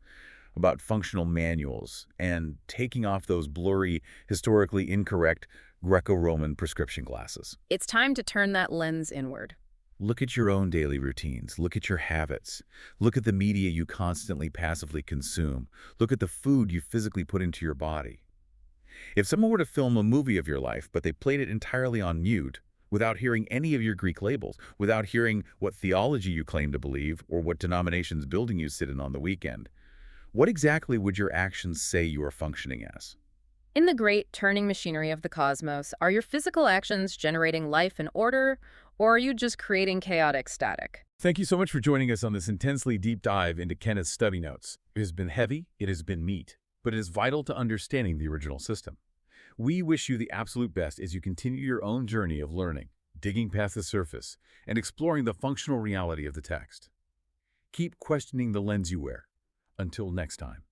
about functional manuals, and taking off those blurry, historically incorrect Greco-Roman prescription glasses. It's time to turn that lens inward. Look at your own daily routines. Look at your habits. Look at the media you constantly passively consume. Look at the food you physically put into your body. If someone were to film a movie of your life, but they played it entirely on mute, without hearing any of your Greek labels, without hearing what theology you claim to believe or what denominations building you sit in on the weekend, what exactly would your actions say you are functioning as? In the great turning machinery of the cosmos, are your physical actions generating life and order, or are you just creating chaotic static? Thank you so much for joining us on this intensely deep dive into Kenneth's study notes. It has been heavy, it has been meat, but it is vital to understanding the original system. We wish you the absolute best as you continue your own journey of learning, digging past the surface, and exploring the functional reality of the text. Keep questioning the lens you wear. Until next time.